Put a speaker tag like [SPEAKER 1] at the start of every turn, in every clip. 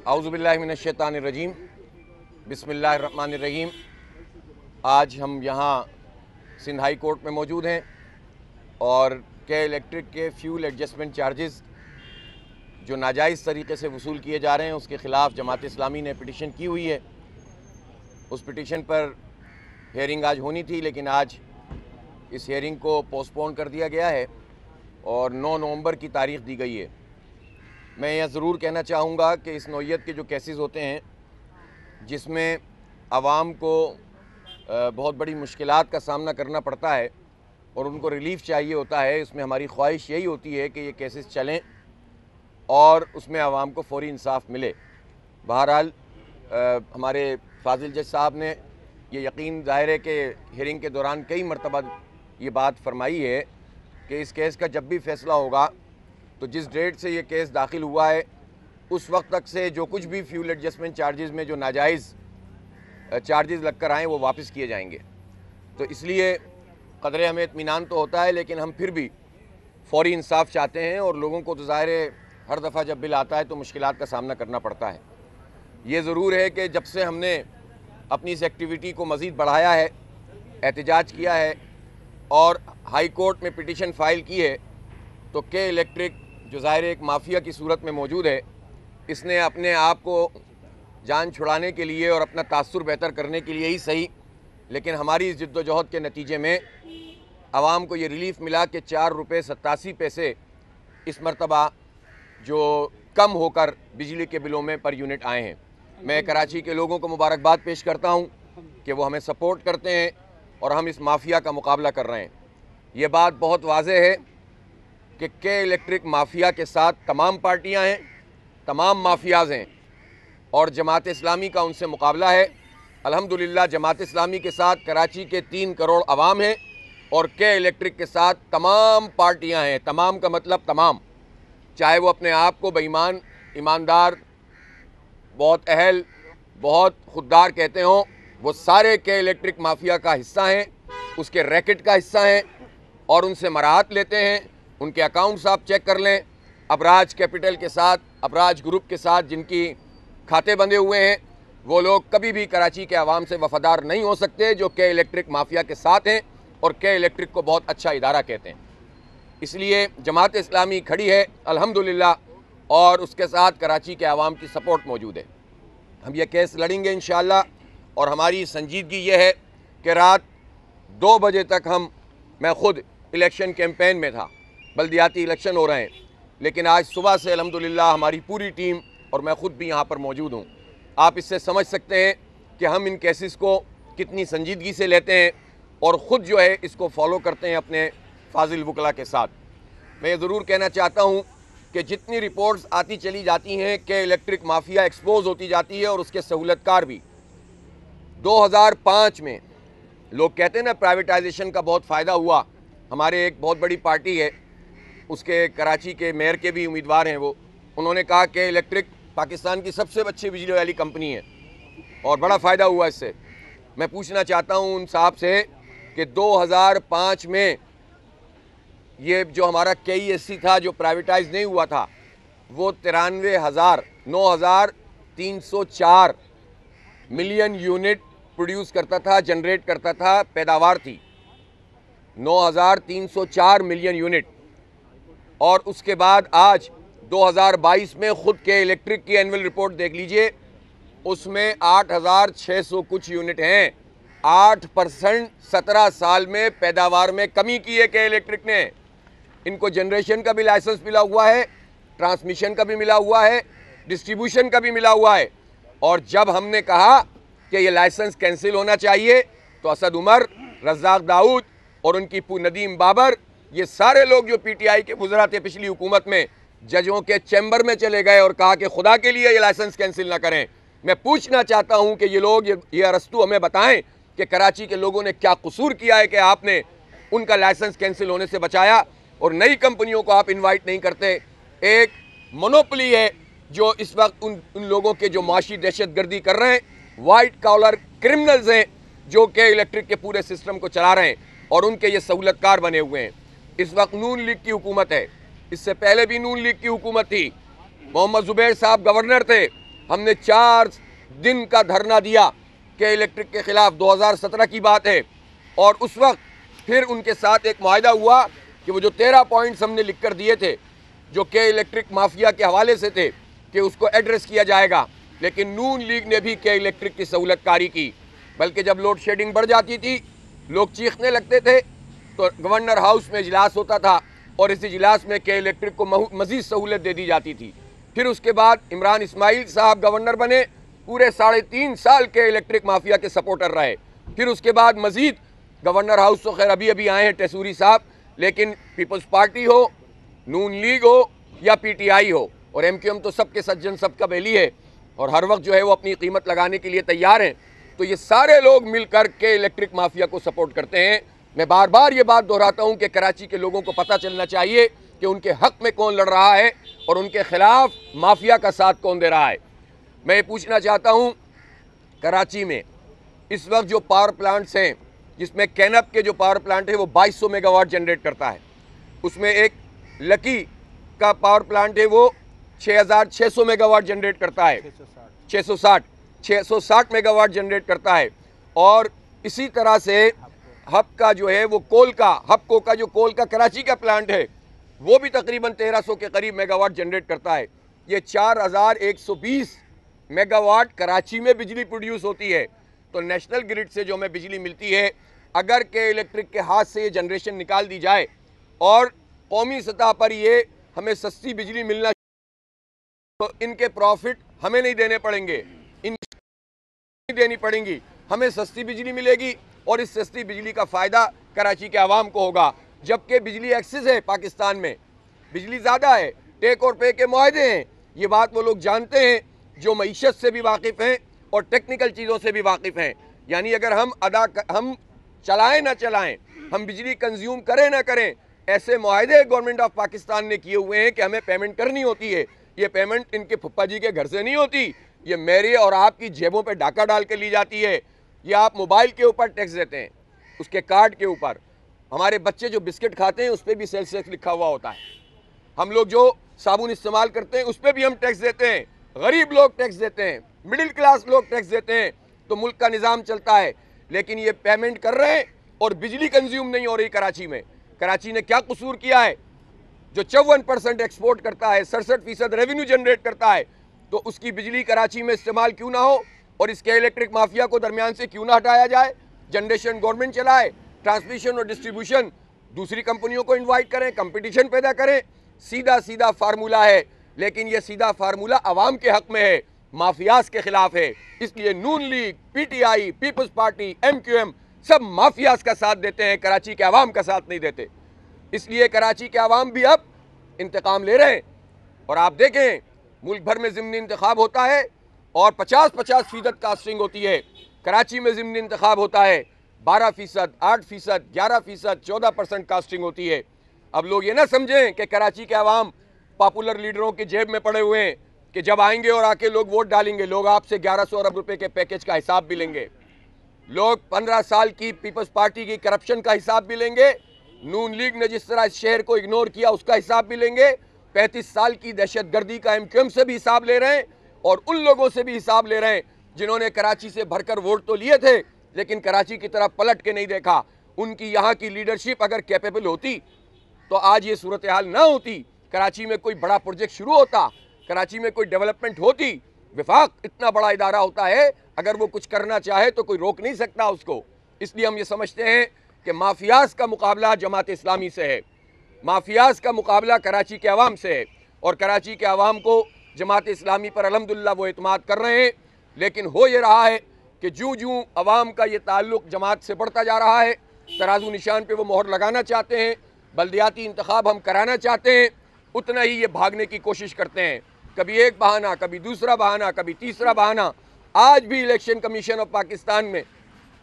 [SPEAKER 1] औज़ुबिल्लाहि मिनश्शैतानिर्रजीम बिस्मिल्लाहिर्रहमानिर्रहीम। आज हम यहाँ सिंध हाई कोर्ट में मौजूद हैं और के इलेक्ट्रिक के फ्यूल एडजस्टमेंट चार्जेस जो नाजायज़ तरीके से वसूल किए जा रहे हैं उसके ख़िलाफ़ जमात इस्लामी ने पिटीशन की हुई है। उस पिटीशन पर हेयरिंग आज होनी थी, लेकिन आज इस हेयरिंग को पोस्टपोन कर दिया गया है और 9 नवंबर की तारीख़ दी गई है। मैं यह ज़रूर कहना चाहूँगा कि इस नौइयत के जो केसेस होते हैं जिसमें आवाम को बहुत बड़ी मुश्किलात का सामना करना पड़ता है और उनको रिलीफ़ चाहिए होता है, इसमें हमारी ख्वाहिश यही होती है कि ये केसेस चलें और उसमें आवाम को फ़ौरी इंसाफ मिले। बहरहाल हमारे फाजिल जज साहब ने ये यकीन ज़ाहिर है कि हियरिंग के दौरान कई मरतबा ये बात फरमाई है कि इस केस का जब भी फ़ैसला होगा तो जिस डेट से ये केस दाखिल हुआ है उस वक्त तक से जो कुछ भी फ्यूल एडजस्टमेंट चार्जेस में जो नाजायज़ चार्जेस लग कर आएँ वो वापस किए जाएंगे। तो इसलिए क़दरे हमें इत्मीनान तो होता है, लेकिन हम फिर भी फ़ौरी इंसाफ चाहते हैं और लोगों को तो ज़ाहिर है हर दफ़ा जब बिल आता है तो मुश्किलात का सामना करना पड़ता है। ये ज़रूर है कि जब से हमने अपनी इस एक्टिविटी को मज़ीद बढ़ाया है, एहतजाज किया है और हाई कोर्ट में पिटीशन फ़ाइल की है, तो के इलेक्ट्रिक जो ज़ाहिर एक माफिया की सूरत में मौजूद है, इसने अपने आप को जान छुड़ाने के लिए और अपना तासुर बेहतर करने के लिए ही सही, लेकिन हमारी इस जद्दोजहद के नतीजे में आवाम को ये रिलीफ़ मिला कि 4 रुपये 87 पैसे इस मरतबा जो कम होकर बिजली के बिलों में पर यूनिट आए हैं। मैं कराची के लोगों को मुबारकबाद पेश करता हूँ कि वो हमें सपोर्ट करते हैं और हम इस माफिया का मुकाबला कर रहे हैं। ये बात बहुत वाज़ेह है कि के इलेक्ट्रिक माफिया के साथ तमाम पार्टियां हैं, तमाम माफियाज़ हैं और जमात इस्लामी का उनसे मुकाबला है। अल्हम्दुलिल्लाह जमात इस्लामी के साथ कराची के 3 करोड़ आवाम हैं और के इलेक्ट्रिक के साथ तमाम पार्टियां हैं। तमाम का मतलब तमाम, चाहे वो अपने आप को बेईमान, ईमानदार, बहुत अहल, बहुत खुददार कहते हों, वो सारे के इलेक्ट्रिक माफिया का हिस्सा हैं, उसके रैकेट का हिस्सा हैं और उनसे मराहत लेते हैं। उनके अकाउंट्स आप चेक कर लें, अबराज कैपिटल के साथ, अबराज ग्रुप के साथ जिनकी खाते बंधे हुए हैं, वो लोग कभी भी कराची के अवाम से वफ़ादार नहीं हो सकते जो के इलेक्ट्रिक माफिया के साथ हैं और के इलेक्ट्रिक को बहुत अच्छा इदारा कहते हैं। इसलिए जमात इस्लामी खड़ी है अल्हम्दुलिल्लाह और उसके साथ कराची के अवाम की सपोर्ट मौजूद है। हम ये केस लड़ेंगे इंशाअल्लाह और हमारी संजीदगी ये है कि रात 2 बजे तक मैं ख़ुद इलेक्शन कैंपेन में था, बल्दियाती इलेक्शन हो रहे हैं, लेकिन आज सुबह से अल्हम्दुलिल्लाह हमारी पूरी टीम और मैं ख़ुद भी यहाँ पर मौजूद हूँ। आप इससे समझ सकते हैं कि हम इन केसेस को कितनी संजीदगी से लेते हैं और ख़ुद जो है इसको फॉलो करते हैं अपने फाजिल वकला के साथ। मैं ये ज़रूर कहना चाहता हूँ कि जितनी रिपोर्ट्स आती चली जाती हैं कि इलेक्ट्रिक माफिया एक्सपोज होती जाती है और उसके सहूलतकार भी। 2005 में लोग कहते हैं ना प्राइवेटाइजेशन का बहुत फ़ायदा हुआ। हमारे एक बहुत बड़ी पार्टी है, उसके कराची के मेयर के भी उम्मीदवार हैं, उन्होंने कहा कि इलेक्ट्रिक पाकिस्तान की सबसे अच्छी बिजली वाली कंपनी है और बड़ा फ़ायदा हुआ इससे। मैं पूछना चाहता हूँ उन साहब से कि 2005 में ये जो हमारा KESC था जो प्राइवेटाइज नहीं हुआ था, वो 9,304 मिलियन यूनिट प्रोड्यूस करता था, जनरेट करता था, पैदावार थी 9,304 मिलियन यूनिट। और उसके बाद आज 2022 में ख़ुद के इलेक्ट्रिक की एनुअल रिपोर्ट देख लीजिए, उसमें 8,600 कुछ यूनिट हैं। 8% 17 साल में पैदावार में कमी की है के इलेक्ट्रिक ने। इनको जनरेशन का भी लाइसेंस मिला हुआ है, ट्रांसमिशन का भी मिला हुआ है, डिस्ट्रीब्यूशन का भी मिला हुआ है। और जब हमने कहा कि ये लाइसेंस कैंसिल होना चाहिए तो असद उमर, रज़ाक दाऊद और उनकी नदीम बाबर, ये सारे लोग जो PTI के वज़रा थे पिछली हुकूमत में, जजों के चैम्बर में चले गए और कहा कि खुदा के लिए ये लाइसेंस कैंसिल ना करें। मैं पूछना चाहता हूं कि ये लोग ये अरस्तु हमें बताएं कि कराची के लोगों ने क्या कसूर किया है कि आपने उनका लाइसेंस कैंसिल होने से बचाया और नई कंपनियों को आप इन्वाइट नहीं करते। एक मोनोपोली है जो इस वक्त उन लोगों के जो माशी दहशतगर्दी कर रहे हैं, वाइट कॉलर क्रिमिनल्स हैं जो कि इलेक्ट्रिक के पूरे सिस्टम को चला रहे हैं और उनके ये सहूलतकार बने हुए हैं। इस वक्त नून लीग की हुकूमत है, इससे पहले भी नून लीग की हुकूमत थी, मोहम्मद जुबैर साहब गवर्नर थे, हमने 4 दिन का धरना दिया के इलेक्ट्रिक के ख़िलाफ़, 2017 की बात है। और उस वक्त फिर उनके साथ एक मुआहदा हुआ कि वो जो 13 पॉइंट्स हमने लिख कर दिए थे जो के इलेक्ट्रिक माफिया के हवाले से थे कि उसको एड्रेस किया जाएगा, लेकिन नून लीग ने भी के इलेक्ट्रिक की सहूलतकारी की। बल्कि जब लोड शेडिंग बढ़ जाती थी, लोग चीखने लगते थे, तो गवर्नर हाउस में इजलास होता था और इस इजलास में के इलेक्ट्रिक को मज़ीद सहूलत दे दी जाती थी। फिर उसके बाद इमरान इस्माइल साहब गवर्नर बने, पूरे 3.5 साल के इलेक्ट्रिक माफिया के सपोर्टर रहे। फिर उसके बाद मज़ीद गवर्नर हाउस तो खैर अभी आए हैं टेसूरी साहब, लेकिन पीपल्स पार्टी हो, नून लीग हो या PTI हो और MQM तो सबके सज्जन, सबका बेली है और हर वक्त जो है वो अपनी कीमत लगाने के लिए तैयार हैं। तो ये सारे लोग मिलकर के इलेक्ट्रिक माफिया को सपोर्ट करते हैं। मैं बार बार ये बात दोहराता हूँ कि कराची के लोगों को पता चलना चाहिए कि उनके हक में कौन लड़ रहा है और उनके खिलाफ माफिया का साथ कौन दे रहा है। मैं ये पूछना चाहता हूँ, कराची में इस वक्त जो पावर प्लांट्स हैं, जिसमें कैनप के जो पावर प्लांट है वो 2200 मेगावाट जनरेट करता है, उसमें एक लकी का पावर प्लांट है वो 6600 मेगावाट जनरेट करता है, 660 मेगावाट जनरेट करता है। और इसी तरह से हब का जो है वो हबको का जो कोल का कराची का प्लांट है वो भी तकरीबन 1300 के करीब मेगावाट जनरेट करता है। ये 4120 मेगावाट कराची में बिजली प्रोड्यूस होती है। तो नेशनल ग्रिड से जो हमें बिजली मिलती है, अगर के इलेक्ट्रिक के हाथ से ये जनरेशन निकाल दी जाए और कौमी सतह पर ये हमें सस्ती बिजली मिलना, तो इनके प्रॉफिट हमें नहीं देने पड़ेंगे, नहीं देनी पड़ेंगी, हमें सस्ती बिजली मिलेगी और इस सस्ती बिजली का फ़ायदा कराची के आवाम को होगा। जबकि बिजली एक्सेस है, पाकिस्तान में बिजली ज़्यादा है, टेक और पे के मुआहदे हैं। ये बात वो लोग जानते हैं जो मईशत से भी वाकिफ़ हैं और टेक्निकल चीज़ों से भी वाकिफ़ हैं। यानी अगर हम चलाएं ना चलाएं, हम बिजली कंज्यूम करें ना करें, ऐसे मुआहदे गवर्नमेंट ऑफ पाकिस्तान ने किए हुए हैं कि हमें पेमेंट करनी होती है। ये पेमेंट इनके फुप्पा जी के घर से नहीं होती, ये मेरे और आपकी जेबों पे डाका डाल के ली जाती है। ये आप मोबाइल के ऊपर टैक्स देते हैं, उसके कार्ड के ऊपर। हमारे बच्चे जो बिस्किट खाते हैं उस पर भी सेल्स टैक्स लिखा हुआ होता है। हम लोग जो साबुन इस्तेमाल करते हैं उस पर भी हम टैक्स देते हैं। गरीब लोग टैक्स देते हैं, मिडिल क्लास लोग टैक्स देते हैं, तो मुल्क का निज़ाम चलता है। लेकिन ये पेमेंट कर रहे हैं और बिजली कंज्यूम नहीं हो रही कराची में। कराची ने क्या कसूर किया है? जो 54% एक्सपोर्ट करता है, 67% रेवेन्यू जनरेट करता है, तो उसकी बिजली कराची में इस्तेमाल क्यों ना हो और इसके इलेक्ट्रिक माफिया को दरमियान से क्यों ना हटाया जाए? जनरेशन गवर्नमेंट चलाए, ट्रांसमिशन और डिस्ट्रीब्यूशन दूसरी कंपनियों को इन्वाइट करें, कंपटीशन पैदा करें। सीधा फार्मूला है, लेकिन यह सीधा फार्मूला अवाम के हक में है, माफियाज के खिलाफ है। इसलिए नून लीग, PTI, पीपल्स पार्टी, MQM सब माफियाज का साथ देते हैं, कराची के अवाम का साथ नहीं देते। इसलिए कराची के अवाम भी अब इंतकाम ले रहे हैं। और आप देखें, मुल्क भर में ज़िमनी इंतखाब होता है और 50-50% कास्टिंग होती है। कराची में ज़िमनी इंतखाब होता है 12%, 8%, 11%, 14% कास्टिंग होती है। अब लोग ये ना समझें कि कराची के अवाम पॉपुलर लीडरों की जेब में पड़े हुए हैं कि जब आएंगे और आके लोग वोट डालेंगे, लोग आपसे 1100 अरब रुपए के पैकेज का हिसाब भी लेंगे। लोग 15 साल की पीपल्स पार्टी की करप्शन का हिसाब भी लेंगे। नून लीग ने जिस तरह इस शहर को इग्नोर किया उसका हिसाब भी लेंगे। 35 साल की दहशतगर्दी का MQM से भी हिसाब ले रहे हैं और उन लोगों से भी हिसाब ले रहे हैं जिन्होंने कराची से भरकर वोट तो लिए थे लेकिन कराची की तरफ पलट के नहीं देखा। उनकी यहाँ की लीडरशिप अगर कैपेबल होती तो आज ये सूरत हाल ना होती। कराची में कोई बड़ा प्रोजेक्ट शुरू होता, कराची में कोई डेवलपमेंट होती। विफाक इतना बड़ा इदारा होता है, अगर वो कुछ करना चाहे तो कोई रोक नहीं सकता उसको। इसलिए हम ये समझते हैं कि माफियाज का मुकाबला जमात इस्लामी से है, माफियाज का मुकाबला कराची के अवाम से है और कराची के अवाम को जमात इस्लामी पर अल्हम्दुलिल्लाह वो एतमाद कर रहे हैं। लेकिन हो ये रहा है कि जूँ जूँ अवाम का ये ताल्लुक़ जमात से बढ़ता जा रहा है, तराजू निशान पे वो मोहर लगाना चाहते हैं, बल्दियाती इंतखाब हम कराना चाहते हैं, उतना ही ये भागने की कोशिश करते हैं। कभी एक बहाना, कभी दूसरा बहाना, कभी तीसरा बहाना। आज भी इलेक्शन कमीशन ऑफ पाकिस्तान में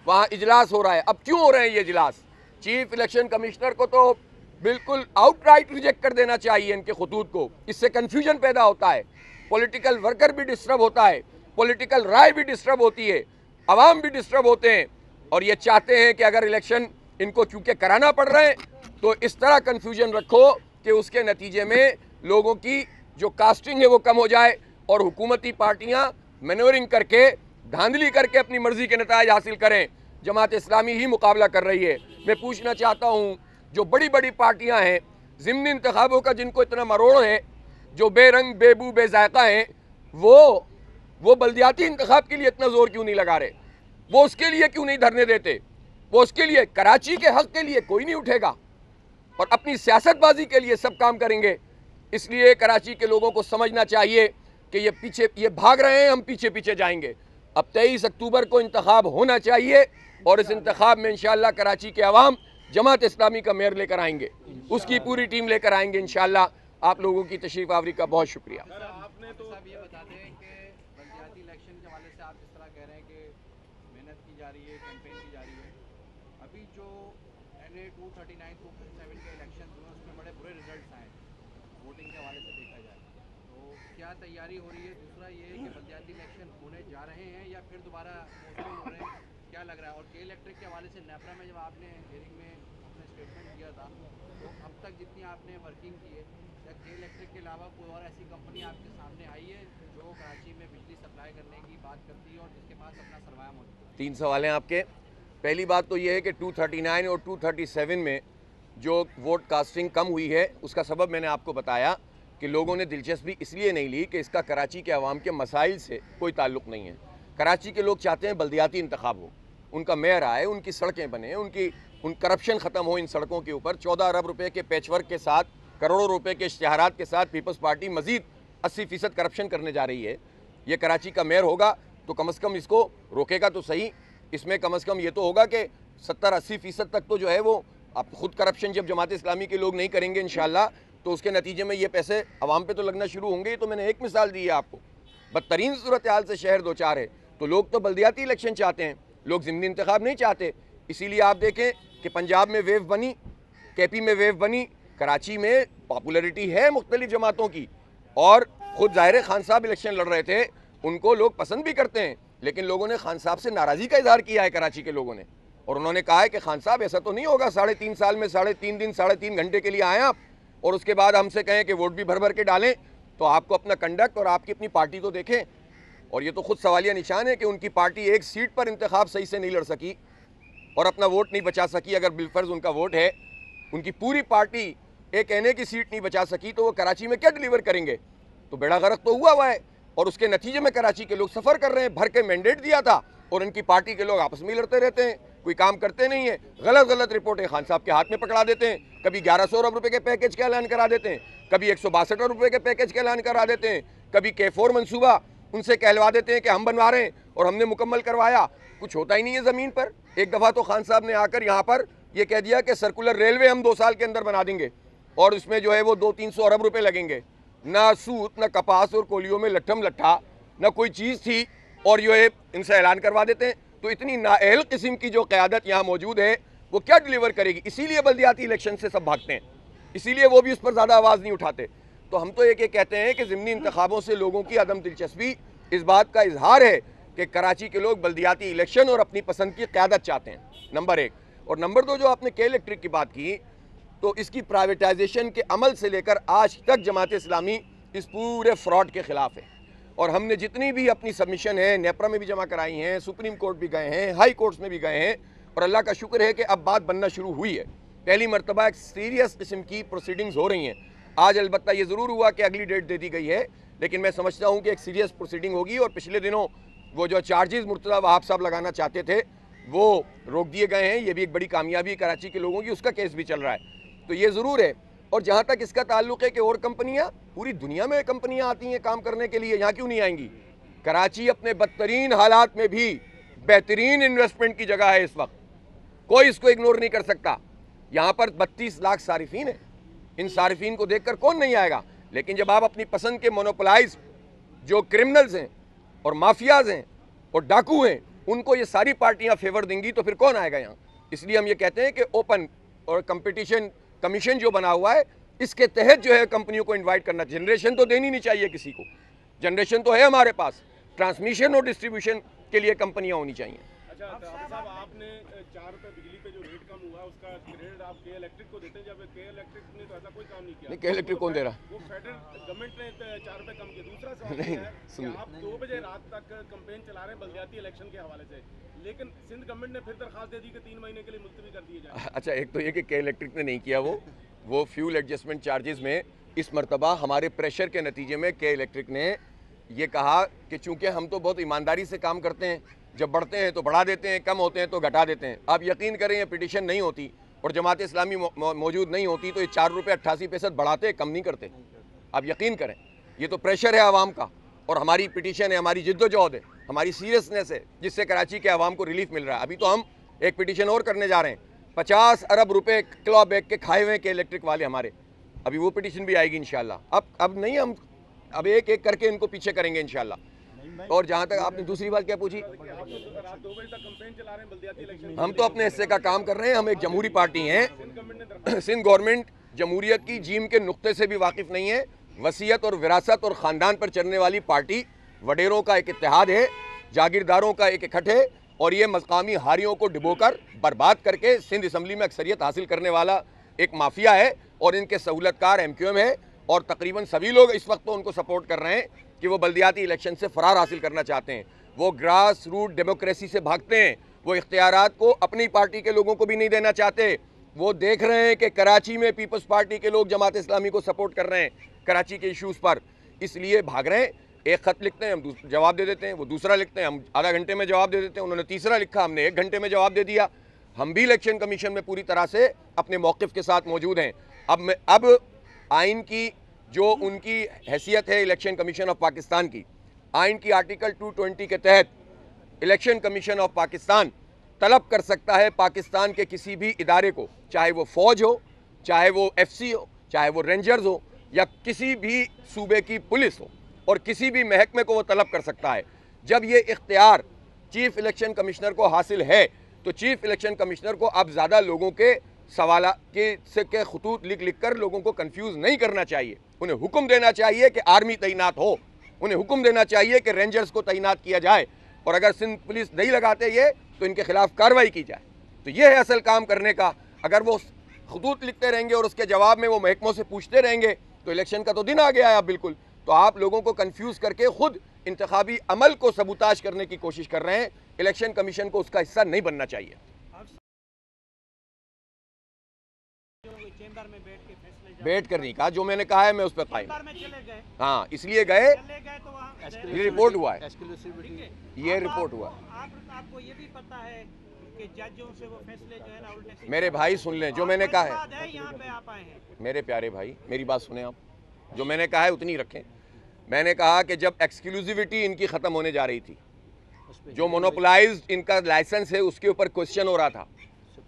[SPEAKER 1] वहाँ इजलास हो रहा है। अब क्यों हो रहे हैं ये इजलास? चीफ इलेक्शन कमिश्नर को तो बिल्कुल आउटराइट रिजेक्ट कर देना चाहिए इनके खतूत को। इससे कन्फ्यूजन पैदा होता है, पॉलिटिकल वर्कर भी डिस्टर्ब होता है, पॉलिटिकल राय भी डिस्टर्ब होती है, अवाम भी डिस्टर्ब होते हैं। और ये चाहते हैं कि अगर इलेक्शन इनको क्योंकि कराना पड़ रहे हैं तो इस तरह कन्फ्यूजन रखो कि उसके नतीजे में लोगों की जो कास्टिंग है वो कम हो जाए और हुकूमती पार्टियां मैनूवरिंग करके, धांधली करके अपनी मर्जी के नतायज हासिल करें। जमात इस्लामी ही मुकाबला कर रही है। मैं पूछना चाहता हूं, जो बड़ी बड़ी पार्टियां हैं, ज़िमनी इंतखाबों का जिनको इतना मरोड़ है, जो बेरंग बेबू बेजायका हैं, वो बल्दियाती इंतखाब के लिए इतना जोर क्यों नहीं लगा रहे? वो उसके लिए क्यों नहीं धरने देते? वो उसके लिए, कराची के हक के लिए कोई नहीं उठेगा और अपनी सियासतबाजी के लिए सब काम करेंगे। इसलिए कराची के लोगों को समझना चाहिए कि ये भाग रहे हैं, हम पीछे पीछे जाएंगे। अब 23 अक्टूबर को इंतखाब होना चाहिए और इस इंतखाब में इंशाअल्लाह कराची के अवाम जमात इस्लामी का मेयर लेकर आएंगे, उसकी पूरी टीम लेकर आएंगे इंशाअल्लाह। आप लोगों की तशरीफ आवरी का बहुत शुक्रिया।
[SPEAKER 2] आपने तो ये बताते हैं कि बल्दियाती इलेक्शन के हवाले से आप जिस तरह कह रहे हैं कि मेहनत की जा रही है, कैंपेन की जा रही है, अभी जो NA 239 247 के इलेक्शन हुए उसमें बड़े बुरे रिजल्ट्स आए वोटिंग के हवाले से देखा जाए, तो क्या तैयारी हो रही है? दूसरा ये है कि बल्दियाती इलेक्शन होने जा रहे हैं या फिर दोबारा पोस्टपोन हो रहे हैं, क्या लग रहा है? और के इलेक्ट्रिक के हवाले से नेपरा में जब आपने हियरिंग में अपने स्टेटमेंट दिया था, तो अब तक जितनी आपने वर्किंग की है, क्या के इलेक्ट्रिक के अलावा कोई और ऐसी कंपनी आपके सामने आई है जो कराची में बिजली सप्लाई करने की बात करती है और जिसके पास अपना सरमाया मौजूद है?
[SPEAKER 1] 3 सवाल हैं आपके। पहली बात तो ये है कि 239 और 237 में जो वोट कास्टिंग कम हुई है, उसका सबब मैंने आपको बताया कि लोगों ने दिलचस्पी इसलिए नहीं ली कि इसका कराची के अवाम के मसाइल से कोई ताल्लुक़ नहीं है। कराची के लोग चाहते हैं बल्दियाती इंतखाब हो, उनका मेयर आए, उनकी सड़कें बने, उन करप्शन ख़त्म हो इन सड़कों के ऊपर। 14 अरब रुपए के पैचवर्क के साथ, करोड़ों रुपए के इश्तिहारात के साथ पीपल्स पार्टी मज़ीद 80% करप्शन करने जा रही है। ये कराची का मेयर होगा तो कम से कम इसको रोकेगा तो सही। इसमें कम से कम ये तो होगा कि 70-80% तक तो जो है वो अब खुद करप्शन जब जमात इस्लामी के लोग नहीं करेंगे इंशाअल्लाह, तो उसके नतीजे में ये पैसे अवाम पे तो लगना शुरू होंगे। तो मैंने एक मिसाल दी है आपको। बदतरीन सूरत हाल से शहर दो चार है, तो लोग तो बल्दियाती इलेक्शन चाहते हैं, लोग ज़िमनी इंतखाब नहीं चाहते। इसीलिए आप देखें कि पंजाब में वेव बनी, KP में वेव बनी, कराची में पॉपुलरिटी है मुख्तलिफ जमातों की, और ख़ुद ज़ाहिर खान साहब इलेक्शन लड़ रहे थे, उनको लोग पसंद भी करते हैं, लेकिन लोगों ने खान साहब से नाराज़गी का इजहार किया है कराची के लोगों ने, और उन्होंने कहा है कि खान साहब ऐसा तो नहीं होगा 3.5 साल में 3.5 दिन 3.5 घंटे के लिए आए आप और उसके बाद हमसे कहें कि वोट भी भर भर के डालें। तो आपको अपना कंडक्ट और आपकी अपनी पार्टी तो देखें। और ये तो खुद सवालिया निशान है कि उनकी पार्टी एक सीट पर इंतखाब सही से नहीं लड़ सकी और अपना वोट नहीं बचा सकी। अगर बिलफर्ज उनका वोट है, उनकी पूरी पार्टी एक NA की सीट नहीं बचा सकी, तो वो कराची में क्या डिलीवर करेंगे? तो बेड़ा गर्क तो हुआ है, और उसके नतीजे में कराची के लोग सफ़र कर रहे हैं। भर के मैंडेट दिया था और इनकी पार्टी के लोग आपस में लड़ते रहते हैं, कोई काम करते नहीं है। गलत रिपोर्टें खान साहब के हाथ में पकड़ा देते हैं। कभी 1100 अरब रुपये के पैकेज का ऐलान करा देते हैं, कभी 162 अरब रुपये के पैकेज का ऐलान करा देते हैं, कभी K4 मनसूबा उनसे कहलवा देते हैं कि हम बनवा रहे हैं और हमने मुकम्मल करवाया। कुछ होता ही नहीं है ज़मीन पर। एक दफ़ा तो खान साहब ने आकर यहाँ पर यह कह दिया कि सर्कुलर रेलवे हम 2 साल के अंदर बना देंगे और उसमें जो है वो 200-300 अरब रुपये लगेंगे। ना सूत, ना कपास और कोलियों में लट्ठम लट्ठा, ना कोई चीज़ थी, और जो है इनसे ऐलान करवा देते हैं। तो इतनी नाअहल किस्म की जो क़यादत यहाँ मौजूद है, वो क्या डिलीवर करेगी? इसीलिए बल्दियाती इलेक्शन से सब भागते हैं, इसीलिए वो भी उस पर ज़्यादा आवाज़ नहीं उठाते। तो हम तो एक कहते हैं कि ज़िमनी इंतखाबों से लोगों की अदम दिलचस्पी इस बात का इजहार है कि कराची के लोग बल्दियाती इलेक्शन और अपनी पसंद की क़यादत चाहते हैं, नंबर 1। और नंबर 2, जो आपने के इलेक्ट्रिक की बात की, तो इसकी प्राइवेटाइजेशन के अमल से लेकर आज तक जमात इस्लामी इस पूरे फ्रॉड के ख़िलाफ़ है। और हमने जितनी भी अपनी सबमिशन है नेपरा में भी जमा कराई हैं, सुप्रीम कोर्ट भी गए हैं, हाई कोर्ट्स में भी गए हैं, और अल्लाह का शुक्र है कि अब बात बनना शुरू हुई है। पहली मरतबा एक सीरियस किस्म की प्रोसीडिंग्स हो रही हैं। आज अलबत्ता ये ज़रूर हुआ कि अगली डेट दे दी गई है, लेकिन मैं समझता हूँ कि एक सीरियस प्रोसीडिंग होगी। और पिछले दिनों वो जो चार्जेस मुर्तज़ा वहाब साहब लगाना चाहते थे वो रोक दिए गए हैं। ये भी एक बड़ी कामयाबी कराची के लोगों की, उसका केस भी चल रहा है, तो ये ज़रूर है। और जहाँ तक इसका ताल्लुक़ है कि और कंपनियाँ, पूरी दुनिया में कंपनियाँ आती हैं काम करने के लिए, यहाँ क्यों नहीं आएंगी? कराची अपने बदतरीन हालात में भी बेहतरीन इन्वेस्टमेंट की जगह है इस वक्त, कोई इसको इग्नोर नहीं कर सकता। यहाँ पर 32 लाख सारिफीन है, इन सारिफीन को देखकर कौन नहीं आएगा? लेकिन जब आप अपनी पसंद के मोनोपोलाइज जो क्रिमिनल्स हैं और माफियाज हैं और डाकू हैं, उनको ये सारी पार्टियां फेवर देंगी, तो फिर कौन आएगा यहाँ? इसलिए हम ये कहते हैं कि ओपन और कंपटीशन कमीशन जो बना हुआ है, इसके तहत जो है कंपनियों को इनवाइट करना। जनरेशन तो देनी नहीं चाहिए किसी को, जनरेशन तो है हमारे पास, ट्रांसमिशन और डिस्ट्रीब्यूशन के लिए कंपनियां होनी चाहिए।
[SPEAKER 3] अच्छा साहब, आपने 4 रुपये बिजली पे जो रेट कम हुआ हुआ उसका क्रेडिट आप के इलेक्ट्रिक को देते हैं, जब के इलेक्ट्रिक ने तो ऐसा कोई काम नहीं किया।
[SPEAKER 1] नहीं, के इलेक्ट्रिक कौन दे रहा?
[SPEAKER 3] वो फेडरल गवर्नमेंट ने 4 रुपए कम किए। दूसरा सवाल ये है कि आप 2 बजे रात तक कैंपेन चला रहे हैं बल्दियाती इलेक्शन के हवाले से, लेकिन सिंध गवर्नमेंट ने फिर दरखास्त दे दी कि 3 महीने के लिए मुलतवी कर दिए जाए।
[SPEAKER 1] अच्छा, एक तो ये कि के इलेक्ट्रिक ने नहीं किया, वो फ्यूल एडजस्टमेंट चार्जेस में इस मरतबा हमारे प्रेशर के नतीजे में के इलेक्ट्रिक ने ये कहा कि चूंकि हम तो बहुत ईमानदारी से काम करते हैं, जब बढ़ते हैं तो बढ़ा देते हैं, कम होते हैं तो घटा देते हैं। आप यकीन करें ये पिटीशन नहीं होती और जमात इस्लामी मौजूद नहीं होती तो ये 4 रुपये 88 पैसे बढ़ाते, कम नहीं करते। आप यकीन करें, ये तो प्रेशर है आवाम का और हमारी पिटीशन है, हमारी जिद्दोजहद है, हमारी सीरियसनेस है, जिससे कराची के आवाम को रिलीफ मिल रहा है। अभी तो हम एक पिटीशन और करने जा रहे हैं, 50 अरब रुपए क्लॉ बैग के खाए हुए के इलेक्ट्रिक वाले हमारे, अभी वो पिटीशन भी आएगी इंशाल्लाह। अब नहीं, हम अब एक एक करके इनको पीछे करेंगे इंशाल्लाह। और जहाँ तक आपने दूसरी बात क्या पूछी,
[SPEAKER 3] रात 2 बजे तक कैंपेन चला रहे हैं बल्दियाती इलेक्शन।
[SPEAKER 1] हम तो अपने हिस्से का काम कर रहे हैं, हम एक जमहूरी पार्टी हैं। सिंध गवर्नमेंट जमहूरियत की जीम के नुक्ते से भी वाकिफ नहीं है। वसीयत और विरासत और ख़ानदान पर चलने वाली पार्टी, वडेरों का एक इत्तेहाद है, जागीरदारों का एक इकट्ठ है और ये मकामी हारियों को डुबोकर बर्बाद करके सिंध असम्बली में अक्सरियत हासिल करने वाला एक माफिया है और इनके सहूलतकार MQM है और तकरीबन सभी लोग इस वक्त तो उनको सपोर्ट कर रहे हैं कि वो बल्दियाती इलेक्शन से फरार हासिल करना चाहते हैं। वो ग्रास रूट डेमोक्रेसी से भागते हैं, वो इख्तियारात को अपनी पार्टी के लोगों को भी नहीं देना चाहते। वो देख रहे हैं कि कराची में पीपल्स पार्टी के लोग जमात इस्लामी को सपोर्ट कर रहे हैं कराची के इशूज़ पर, इसलिए भाग रहे हैं। एक ख़त लिखते हैं, हम जवाब दे देते हैं, वो दूसरा लिखते हैं, हम आधा घंटे में जवाब दे देते हैं, उन्होंने तीसरा लिखा, हमने 1 घंटे में जवाब दे दिया। हम भी इलेक्शन कमीशन में पूरी तरह से अपने मौक़िफ़ के साथ मौजूद हैं। अब आइन की जो उनकी हैसियत है इलेक्शन कमीशन ऑफ पाकिस्तान की, आइन की आर्टिकल 220 के तहत इलेक्शन कमीशन ऑफ पाकिस्तान तलब कर सकता है पाकिस्तान के किसी भी इदारे को, चाहे वो फ़ौज हो, चाहे वो FC हो, चाहे वो रेंजर्स हो या किसी भी सूबे की पुलिस हो, और किसी भी महकमे को वो तलब कर सकता है। जब ये इख्तियार चीफ इलेक्शन कमिश्नर को हासिल है तो चीफ इलेक्शन कमिश्नर को अब ज़्यादा लोगों के सवाल के खतूत लिख कर लोगों को कंफ्यूज नहीं करना चाहिए। उन्हें हुक्म देना चाहिए कि आर्मी तैनात हो, उन्हें हुक्म देना चाहिए कि रेंजर्स को तैनात किया जाए, और अगर सिंध पुलिस नहीं लगाते ये तो इनके खिलाफ कार्रवाई की जाए। तो ये है असल काम करने का। अगर वो खतूत लिखते रहेंगे और उसके जवाब में वो महकमों से पूछते रहेंगे तो इलेक्शन का तो दिन आ गया है अब बिल्कुल। तो आप लोगों को कंफ्यूज करके खुद इंतखाबी अमल को सबूताज करने की कोशिश कर रहे हैं। इलेक्शन कमीशन को उसका हिस्सा नहीं बनना चाहिए। बैठ कर नहीं कहा, जो मैंने कहा है मैं उस पर कायम। हाँ, इसलिए गए, ये रिपोर्ट हुआ है, ये रिपोर्ट हुआ है।
[SPEAKER 4] आपको ये भी पता है कि जजों से वो फैसले जो है ना उल्टे सीधे।
[SPEAKER 1] मेरे भाई सुन लें, जो मैंने कहा है,
[SPEAKER 4] यहाँ पे आप आए हैं।
[SPEAKER 1] मेरे प्यारे भाई मेरी बात सुने आप, जो मैंने कहा है उतनी रखें। मैंने कहा कि जब एक्सक्लूसिविटी इनकी ख़त्म होने जा रही थी, जो मोनोपोलाइज्ड इनका लाइसेंस है उसके ऊपर क्वेश्चन हो रहा था,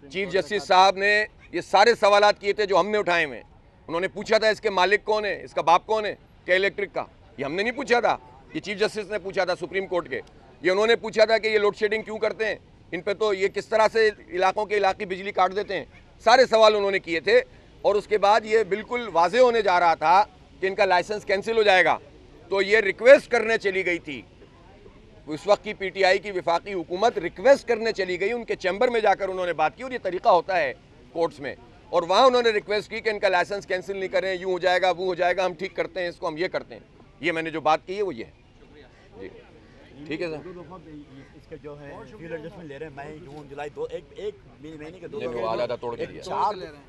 [SPEAKER 1] चीफ जस्टिस साहब ने ये सारे सवालात किए थे जो हमने उठाए हुए। उन्होंने पूछा था इसके मालिक कौन है, इसका बाप कौन है, के इलेक्ट्रिक का। ये हमने नहीं पूछा था, ये चीफ जस्टिस ने पूछा था सुप्रीम कोर्ट के। ये उन्होंने पूछा था कि ये लोड शेडिंग क्यों करते हैं, इन पे तो ये किस तरह से इलाकों के इलाकी बिजली काट देते हैं। सारे सवाल उन्होंने किए थे और उसके बाद ये बिल्कुल वाजे होने जा रहा था कि इनका लाइसेंस कैंसिल हो जाएगा। तो ये रिक्वेस्ट करने चली गई थी, उस वक्त की PTI की वफाकी हुकूमत रिक्वेस्ट करने चली गई, उनके चैम्बर में जाकर उन्होंने बात की, और ये तरीका होता है कोर्ट्स में। और वहाँ उन्होंने रिक्वेस्ट की कि इनका लाइसेंस कैंसिल नहीं करें, यूँ हो जाएगा वो हो जाएगा, हम ठीक करते हैं इसको, हम ये करते हैं। ये मैंने जो बात की है वो ये है जी। ठीक है सर,
[SPEAKER 5] इसके जो है फ्यूल एडजस्टमेंट ले रहे हैं मई जून जुलाई एक महीने के 2
[SPEAKER 1] आधा तोड़ के दिया।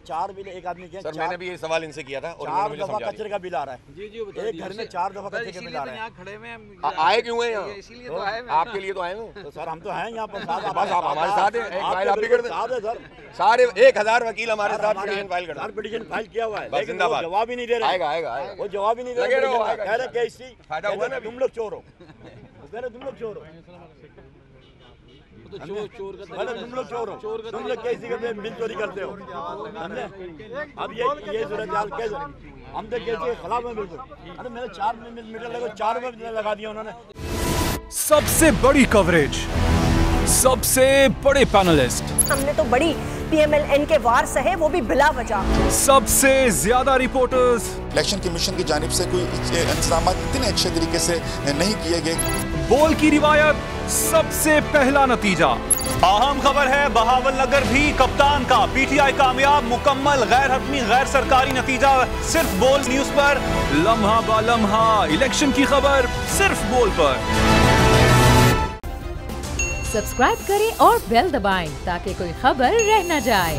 [SPEAKER 5] 4 बिल एक आदमी के
[SPEAKER 1] सर मैंने भी ये सवाल इनसे किया था और
[SPEAKER 5] 4 दफा कचरे का बिल आ रहा है।
[SPEAKER 2] जी
[SPEAKER 5] एक घर में 4 दफा कचरे का बिल आ रहा है।
[SPEAKER 2] यहाँ खड़े हुए हैं,
[SPEAKER 1] आए क्यों हैं यहाँ,
[SPEAKER 2] इसीलिए तो आए हैं।
[SPEAKER 1] आपके लिए तो आए हैं।
[SPEAKER 5] तो सर हम तो हैं यहाँ पर साथ,
[SPEAKER 1] बस आप हमारे साथ हैं, एक फाइल आप भी कर दें।
[SPEAKER 5] साथ है सर,
[SPEAKER 1] सारे 1000 वकील हमारे साथ पिटीशन फाइल कर दें।
[SPEAKER 5] पिटीशन फाइल किया हुआ है,
[SPEAKER 1] बस
[SPEAKER 5] लेकिन वो
[SPEAKER 1] जिंदाबाद।
[SPEAKER 5] जवाब ही नहीं दे रहे।
[SPEAKER 1] आएगा आएगा आएगा।
[SPEAKER 5] वो जवाब ही नहीं दे
[SPEAKER 1] लगे रहो,
[SPEAKER 5] रहे।
[SPEAKER 1] आएगा।
[SPEAKER 5] कह रहे कि इसी
[SPEAKER 1] फायदा हुआ ना,
[SPEAKER 5] तुम लोग चोर हो, कह रहे तुम लोग चोर हो, तुम लोग चोर हो, तुम लोग कैसी करते बिल चोरी करते हो, समझे। अब ये सूरत हाल कैसे, हम तो कैसे खिलाफ हैं बिल्कुल। अरे मेरे 4 मीटर लगे, 4 रुपये लगा दिया उन्होंने।
[SPEAKER 6] सबसे बड़ी कवरेज, सबसे बड़े पैनलिस्ट,
[SPEAKER 7] हमने तो बड़ी
[SPEAKER 6] PMLN के वार सहे, वो भी बिला वजह।
[SPEAKER 7] सबसे ज्यादा रिपोर्टर्स।
[SPEAKER 8] इलेक्शन कमीशन की जानिब से कोई इंतजाम इतने अच्छे तरीके से नहीं किए गए।
[SPEAKER 7] बोल की रिवायत, सबसे पहला नतीजा।
[SPEAKER 9] अहम खबर है बहावल नगर भी कप्तान का, PTI कामयाब, मुकम्मल गैर हतमी गैर सरकारी नतीजा सिर्फ बोल न्यूज पर।
[SPEAKER 7] लम्हा बा लम्हा इलेक्शन की खबर सिर्फ बोल पर।
[SPEAKER 10] सब्सक्राइब करें और बेल दबाएं ताकि कोई खबर रह न जाए।